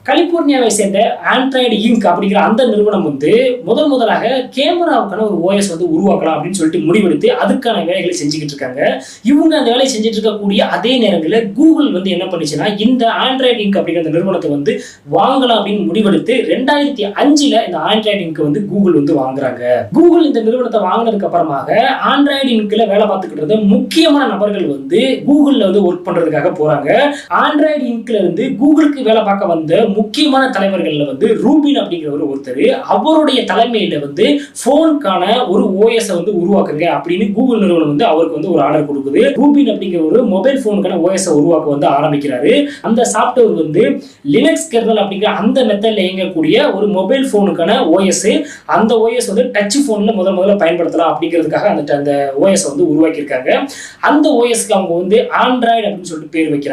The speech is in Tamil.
கலிபோர்னியாவை சேர்ந்த ஆண்ட்ராய்டு இங்க் அப்படிங்கிற அந்த நிறுவனம் வந்து முதலாக கேமராவுக்கான ஒரு ஓஎஸ் வந்து உருவாக்கலாம் அப்படின்னு சொல்லிட்டு முடிவெடுத்து அதுக்கான வேலைகளை செஞ்சுக்கிட்டு இருக்காங்க. இவங்க அந்த வேலையை செஞ்சுட்டு இருக்கக்கூடிய அதே நேரங்களில் கூகுள் வந்து என்ன பண்ணுச்சுன்னா இந்த ஆண்ட்ராய்டு இங்க் அப்படிங்கிற அந்த நிறுவனத்தை வந்து வாங்கலாம் அப்படின்னு முடிவெடுத்து 2005 இந்த ஆண்ட்ராய்டு இங்க் வந்து கூகுள் வந்து வாங்குறாங்க. கூகுள் இந்த நிறுவனத்தை வாங்கினதுக்கு அப்புறமாக ஆண்ட்ராய்டு இங்க்ல வேலை பார்த்துக்கிட்டு இருந்த முக்கியமான நபர்கள் வந்து கூகுள்ல வந்து ஒர்க் பண்றதுக்காக போறாங்க. ஆண்ட்ராய்டு இங்க்ல இருந்து கூகுளுக்கு வேலை பார்க்க வந்த முக்கியமான தலைவர்கள்ல வந்து ரூபின் அப்படிங்கிற ஒருத்தர் அவருடைய தலைமையில வந்து போனுக்கான ஒரு ஓஎஸ் வந்து உருவாக்குங்க அப்படின்னு கூகுள் நிறுவனம் வந்து அவருக்கு வந்து ஒரு ஆர்டர் கொடுக்குது. ரூபின் அப்படிங்கிற ஒரு மொபைல் போனுக்கான ஓஎஸ் உருவாக்க வந்து ஆரம்பிக்கிறாரு. அந்த சாப்ட்வேர் வந்து லினக்ஸ் கெர்னல் அப்படிங்கிற அந்த மெத்தட்ல இயங்கக்கூடிய ஒரு மொபைல் போனுக்கான ஓஎஸ். அந்த ஓஎஸ் வந்து டச் போன்ல முதல்ல பயன்படுத்தலாம் அப்படிங்கிறதுக்காக அந்த ஓஎஸ் வந்து உருவாக்கி இருக்காங்க. அந்த ஓஎஸ்க்கு அவங்க வந்து ஆண்ட்ராய்டு அப்படின்னு சொல்லிட்டு பேர் வைக்கிறாங்க.